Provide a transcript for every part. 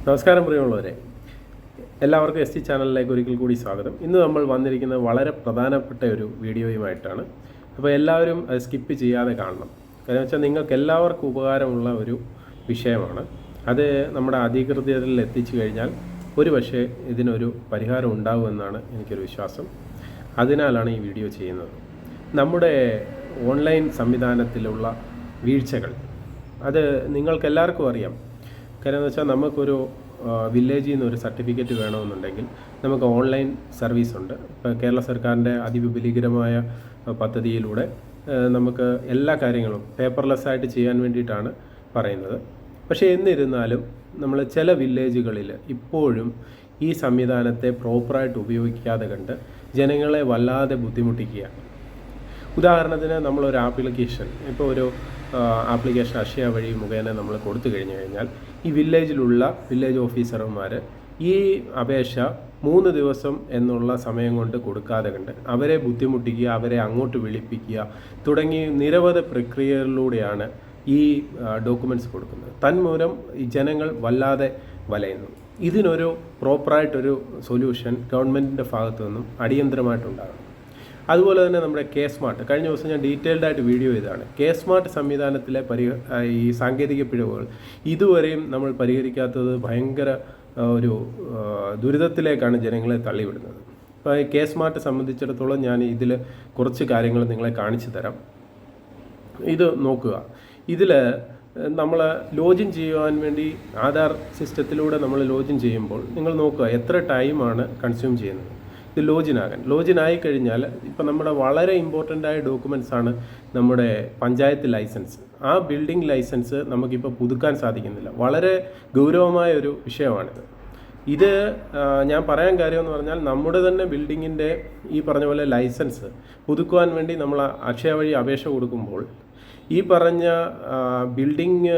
നമസ്കാരം പ്രിയമുള്ളവരെ, എല്ലാവർക്കും എസ് ടി ചാനലിലേക്ക് ഒരിക്കൽ കൂടി സ്വാഗതം. ഇന്ന് നമ്മൾ വന്നിരിക്കുന്നത് വളരെ പ്രധാനപ്പെട്ട ഒരു വീഡിയോയുമായിട്ടാണ്. അപ്പോൾ എല്ലാവരും അത് സ്കിപ്പ് ചെയ്യാതെ കാണണം. കാരണം വെച്ചാൽ നിങ്ങൾക്ക് എല്ലാവർക്കും ഉപകാരമുള്ള ഒരു വിഷയമാണ്. അത് നമ്മുടെ അധികൃതരിൽ എത്തിച്ചു കഴിഞ്ഞാൽ ഒരു പക്ഷേ ഇതിനൊരു പരിഹാരം ഉണ്ടാകുമെന്നാണ് എനിക്കൊരു വിശ്വാസം. അതിനാലാണ് ഈ വീഡിയോ ചെയ്യുന്നത്. നമ്മുടെ ഓൺലൈൻ സംവിധാനത്തിലുള്ള വീഴ്ചകൾ അത് നിങ്ങൾക്കെല്ലാവർക്കും അറിയാം. കാര്യം എന്ന് വെച്ചാൽ നമുക്കൊരു വില്ലേജിൽ നിന്ന് ഒരു സർട്ടിഫിക്കറ്റ് വേണമെന്നുണ്ടെങ്കിൽ നമുക്ക് ഓൺലൈൻ സർവീസ് ഉണ്ട്. ഇപ്പോൾ കേരള സർക്കാരിൻ്റെ അതിവിപുലീകരമായ പദ്ധതിയിലൂടെ നമുക്ക് എല്ലാ കാര്യങ്ങളും പേപ്പർലെസ് ആയിട്ട് ചെയ്യാൻ വേണ്ടിയിട്ടാണ് പറയുന്നത്. പക്ഷേ എന്നിരുന്നാലും നമ്മൾ ചില വില്ലേജുകളിൽ ഇപ്പോഴും ഈ സംവിധാനത്തെ പ്രോപ്പറായിട്ട് ഉപയോഗിക്കാതെ കണ്ട് ജനങ്ങളെ വല്ലാതെ ബുദ്ധിമുട്ടിക്കുകയാണ്. ഉദാഹരണത്തിന് നമ്മളൊരു ആപ്ലിക്കേഷൻ, ഇപ്പോൾ ഒരു ആപ്ലിക്കേഷൻ അക്ഷയ വഴി മുഖേന നമ്മൾ കൊടുത്തു കഴിഞ്ഞാൽ ഈ വില്ലേജിലുള്ള വില്ലേജ് ഓഫീസർമാർ ഈ അപേക്ഷ 3 ദിവസം എന്നുള്ള സമയം കൊണ്ട് കൊടുക്കാതെ കണ്ട് അവരെ ബുദ്ധിമുട്ടിക്കുക, അവരെ അങ്ങോട്ട് വിളിപ്പിക്കുക തുടങ്ങി നിരവധി പ്രക്രിയകളിലൂടെയാണ് ഈ ഡോക്യുമെൻറ്റ്സ് കൊടുക്കുന്നത്. തന്മൂലം ഈ ജനങ്ങൾ വല്ലാതെ വലയുന്നു. ഇതിനൊരു പ്രോപ്പറായിട്ടൊരു സൊല്യൂഷൻ ഗവൺമെൻറ്റിൻ്റെ ഭാഗത്തു നിന്നും അടിയന്തരമായിട്ടുണ്ടാകണം. അതുപോലെ തന്നെ നമ്മുടെ കെ സ്മാർട്ട്, കഴിഞ്ഞ ദിവസം ഞാൻ ഡീറ്റെയിൽഡായിട്ട് വീഡിയോ ചെയ്തതാണ്. കെ സ്മാർട്ട് സംവിധാനത്തിലെ ഈ സാങ്കേതിക പിഴവുകൾ ഇതുവരെയും നമ്മൾ പരിഹരിക്കാത്തത് ഭയങ്കര ഒരു ദുരിതത്തിലേക്കാണ് ജനങ്ങളെ തള്ളിവിടുന്നത്. അപ്പോൾ ഈ കെ സ്മാർട്ട് സംബന്ധിച്ചിടത്തോളം ഞാൻ ഇതിൽ കുറച്ച് കാര്യങ്ങൾ നിങ്ങളെ കാണിച്ചു തരാം. ഇത് നോക്കുക. ഇതിൽ നമ്മൾ ലോഗിൻ ചെയ്യുവാൻ വേണ്ടി ആധാർ സിസ്റ്റത്തിലൂടെ നമ്മൾ ലോഗിൻ ചെയ്യുമ്പോൾ നിങ്ങൾ നോക്കുക എത്ര ടൈമാണ് കൺസ്യൂം ചെയ്യുന്നത്. ഇത് ലോഗിൻ ആയി കഴിഞ്ഞാൽ ഇപ്പം നമ്മുടെ വളരെ ഇമ്പോർട്ടൻ്റ് ആയ ഡോക്യുമെൻറ്റ്സ് ആണ് നമ്മുടെ പഞ്ചായത്ത് ലൈസൻസ്. ആ ബിൽഡിംഗ് ലൈസൻസ് നമുക്കിപ്പോൾ പുതുക്കാൻ സാധിക്കുന്നില്ല. വളരെ ഗൗരവമായ ഒരു വിഷയമാണിത്. ഇത് ഞാൻ പറയാൻ കാര്യമെന്ന് പറഞ്ഞാൽ നമ്മുടെ തന്നെ ബിൽഡിങ്ങിൻ്റെ ഈ പറഞ്ഞ പോലെ ലൈസൻസ് പുതുക്കുവാൻ വേണ്ടി നമ്മൾ അക്ഷയ വഴി അപേക്ഷ കൊടുക്കുമ്പോൾ ഈ പറഞ്ഞ ബിൽഡിംഗ്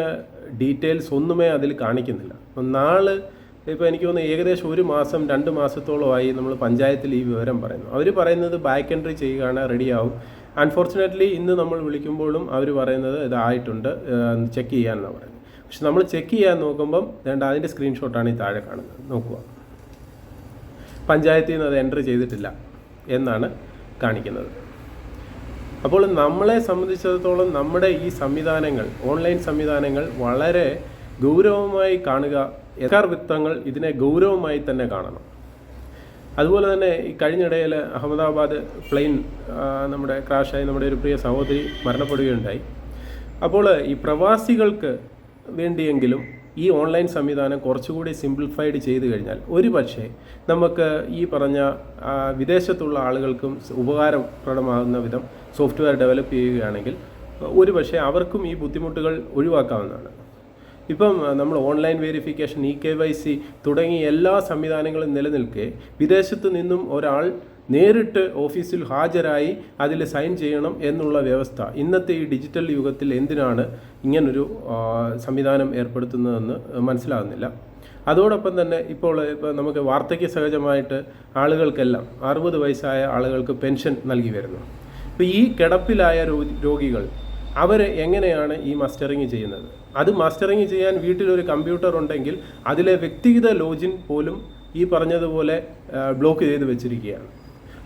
ഡീറ്റെയിൽസ് ഒന്നുമേ അതിൽ കാണിക്കുന്നില്ല. ഇപ്പോൾ എനിക്ക് തോന്നുന്നു ഏകദേശം 1 മാസം 2 മാസത്തോളമായി നമ്മൾ പഞ്ചായത്തിൽ ഈ വിവരം പറയുന്നു. അവർ പറയുന്നത് ബാക്ക് എൻട്രി ചെയ്യുകയാണ്, റെഡിയാവും. അൺഫോർച്ചുനേറ്റ്ലി ഇന്ന് നമ്മൾ വിളിക്കുമ്പോഴും അവർ പറയുന്നത് ഇതായിട്ടുണ്ട്, ചെക്ക് ചെയ്യാമെന്നാണ് പറയുന്നത്. പക്ഷെ നമ്മൾ ചെക്ക് ചെയ്യാൻ നോക്കുമ്പം അതിൻ്റെ സ്ക്രീൻഷോട്ടാണ് ഈ താഴെ കാണുന്നത്. നോക്കുക, പഞ്ചായത്തിൽ നിന്ന് അത് എൻട്രി ചെയ്തിട്ടില്ല എന്നാണ് കാണിക്കുന്നത്. അപ്പോൾ നമ്മളെ സംബന്ധിച്ചിടത്തോളം നമ്മുടെ ഈ സംവിധാനങ്ങൾ, ഓൺലൈൻ സംവിധാനങ്ങൾ വളരെ ഗൗരവമായി കാണുക. സർക്കാർ വൃത്തങ്ങൾ ഇതിനെ ഗൗരവമായി തന്നെ കാണണം. അതുപോലെ തന്നെ ഈ കഴിഞ്ഞിടയിൽ അഹമ്മദാബാദ് പ്ലെയിൻ നമ്മുടെ ക്രാഷായി നമ്മുടെ ഒരു പ്രിയ സഹോദരി മരണപ്പെടുകയുണ്ടായി. അപ്പോൾ ഈ പ്രവാസികൾക്ക് വേണ്ടിയെങ്കിലും ഈ ഓൺലൈൻ സംവിധാനം കുറച്ചുകൂടി സിംപ്ലിഫൈഡ് ചെയ്തു കഴിഞ്ഞാൽ ഒരു പക്ഷേ നമുക്ക് ഈ പറഞ്ഞ വിദേശത്തുള്ള ആളുകൾക്കും ഉപകാരപ്രദമാകുന്ന വിധം സോഫ്റ്റ്വെയർ ഡെവലപ്പ് ചെയ്യുകയാണെങ്കിൽ ഒരു പക്ഷേ അവർക്കും ഈ ബുദ്ധിമുട്ടുകൾ ഒഴിവാക്കാവുന്നതാണ്. ഇപ്പം നമ്മൾ ഓൺലൈൻ വെരിഫിക്കേഷൻ, EKYC തുടങ്ങി എല്ലാ സംവിധാനങ്ങളും നിലനിൽക്കെ വിദേശത്ത് നിന്നും ഒരാൾ നേരിട്ട് ഓഫീസിൽ ഹാജരായി അതിൽ സൈൻ ചെയ്യണം എന്നുള്ള വ്യവസ്ഥ ഇന്നത്തെ ഈ ഡിജിറ്റൽ യുഗത്തിൽ എന്തിനാണ് ഇങ്ങനൊരു സംവിധാനം ഏർപ്പെടുത്തുന്നതെന്ന് മനസ്സിലാകുന്നില്ല. അതോടൊപ്പം തന്നെ ഇപ്പോൾ നമുക്ക് വാർദ്ധക്യ സഹജമായിട്ട് ആളുകൾക്കെല്ലാം 60 വയസ്സായ ആളുകൾക്ക് പെൻഷൻ നൽകി വരുന്നു. ഇപ്പോൾ ഈ കിടപ്പിലായ രോഗികൾ അവർ എങ്ങനെയാണ് ഈ മസ്റ്ററിങ് ചെയ്യുന്നത്? അത് മസ്റ്ററിങ് ചെയ്യാൻ വീട്ടിലൊരു കമ്പ്യൂട്ടർ ഉണ്ടെങ്കിൽ അതിലെ വ്യക്തിഗത ലോഗിൻ പോലും ഈ പറഞ്ഞതുപോലെ ബ്ലോക്ക് ചെയ്ത് വെച്ചിരിക്കുകയാണ്.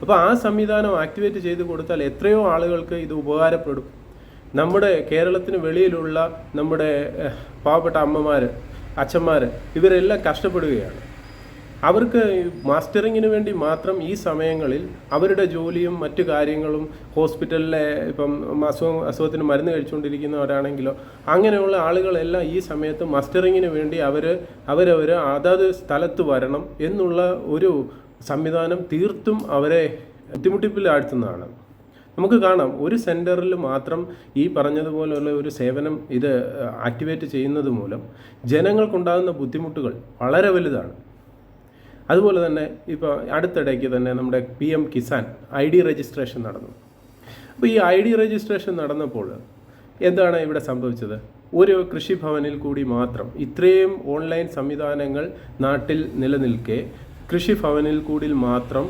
അപ്പോൾ ആ സംവിധാനം ആക്ടിവേറ്റ് ചെയ്ത് കൊടുത്താൽ എത്രയോ ആളുകൾക്ക് ഇത് ഉപകാരപ്പെടും. നമ്മുടെ കേരളത്തിന് വെളിയിലുള്ള നമ്മുടെ പാവപ്പെട്ട അമ്മമാർ, അച്ഛന്മാർ ഇവരെല്ലാം കഷ്ടപ്പെടുകയാണ്. അവർക്ക് മാസ്റ്ററിങ്ങിന് വേണ്ടി മാത്രം ഈ സമയങ്ങളിൽ അവരുടെ ജോലിയും മറ്റു കാര്യങ്ങളും, ഹോസ്പിറ്റലിലെ ഇപ്പം അസുഖത്തിന് മരുന്ന് കഴിച്ചുകൊണ്ടിരിക്കുന്നവരാണെങ്കിലോ അങ്ങനെയുള്ള ആളുകളെല്ലാം ഈ സമയത്ത് മസ്റ്ററിങ്ങിന് വേണ്ടി അവരവർ അതത് സ്ഥലത്ത് വരണം എന്നുള്ള ഒരു സംവിധാനം തീർത്തും അവരെ ബുദ്ധിമുട്ടിപ്പിലാഴ്ത്തുന്നതാണ്. നമുക്ക് കാണാം, ഒരു സെൻറ്ററിൽ മാത്രം ഈ പറഞ്ഞതുപോലെയുള്ള ഒരു സേവനം ഇത് ആക്ടിവേറ്റ് ചെയ്യുന്നത് മൂലം ജനങ്ങൾക്കുണ്ടാകുന്ന ബുദ്ധിമുട്ടുകൾ വളരെ വലുതാണ്. അതുപോലെ തന്നെ ഇപ്പോൾ അടുത്തിടയ്ക്ക് തന്നെ നമ്മുടെ PM കിസാൻ ID രജിസ്ട്രേഷൻ നടന്നു. അപ്പോൾ ഈ ID രജിസ്ട്രേഷൻ നടന്നപ്പോൾ എന്താണ് ഇവിടെ സംഭവിച്ചത്? ഒരു കൃഷിഭവനിൽ കൂടി മാത്രം ഇത്രയും ഓൺലൈൻ സംവിധാനങ്ങൾ നാട്ടിൽ നിലനിൽക്കെ കൃഷിഭവനിൽ കൂടി മാത്രം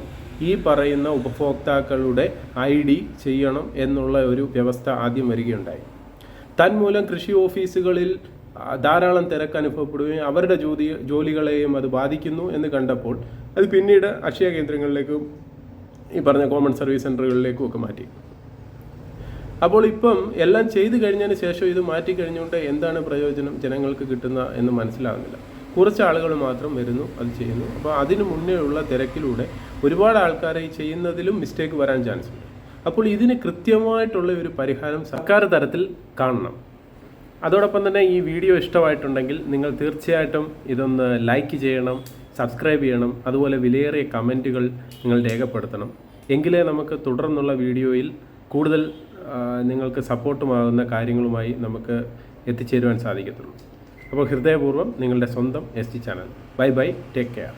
ഈ പറയുന്ന ഉപഭോക്താക്കളുടെ ID ചെയ്യണം എന്നുള്ള ഒരു വ്യവസ്ഥ ആദ്യം വരികയുണ്ടായി. തന്മൂലം കൃഷി ഓഫീസുകളിൽ ധാരാളം തിരക്ക് അനുഭവപ്പെടുകയും അവരുടെ ജോലികളെയും അത് ബാധിക്കുന്നു എന്ന് കണ്ടപ്പോൾ അത് പിന്നീട് അക്ഷയ കേന്ദ്രങ്ങളിലേക്കും ഈ പറഞ്ഞ കോമൺ സർവീസ് സെൻ്ററുകളിലേക്കും ഒക്കെ മാറ്റി. അപ്പോൾ ഇപ്പം എല്ലാം ചെയ്തു കഴിഞ്ഞതിന് ശേഷം ഇത് മാറ്റി കഴിഞ്ഞുകൊണ്ട് എന്താണ് പ്രയോജനം ജനങ്ങൾക്ക് കിട്ടുന്ന എന്ന് മനസ്സിലാകുന്നില്ല. കുറച്ച് ആളുകൾ മാത്രം വരുന്നു, അത് ചെയ്യുന്നു. അപ്പോൾ അതിന് മുന്നേ ഉള്ള തിരക്കിലൂടെ ഒരുപാട് ആൾക്കാരെ ഈ ചെയ്യുന്നതിലും മിസ്റ്റേക്ക് വരാൻ ചാൻസ് ഉണ്ട്. അപ്പോൾ ഇതിന് കൃത്യമായിട്ടുള്ള ഒരു പരിഹാരം സർക്കാർ തലത്തിൽ കാണണം. അതോടൊപ്പം തന്നെ ഈ വീഡിയോ ഇഷ്ടമായിട്ടുണ്ടെങ്കിൽ നിങ്ങൾ തീർച്ചയായിട്ടും ഇതൊന്ന് ലൈക്ക് ചെയ്യണം, സബ്സ്ക്രൈബ് ചെയ്യണം, അതുപോലെ വിലയേറിയ കമൻറ്റുകൾ നിങ്ങൾ രേഖപ്പെടുത്തണം. എങ്കിലേ നമുക്ക് തുടർന്നുള്ള വീഡിയോയിൽ കൂടുതൽ നിങ്ങൾക്ക് സപ്പോർട്ടുമാകുന്ന കാര്യങ്ങളുമായി നമുക്ക് എത്തിച്ചേരുവാൻ സാധിക്കത്തുള്ളൂ. അപ്പോൾ ഹൃദയപൂർവ്വം നിങ്ങളുടെ സ്വന്തം ST channel. Bye bye, take care.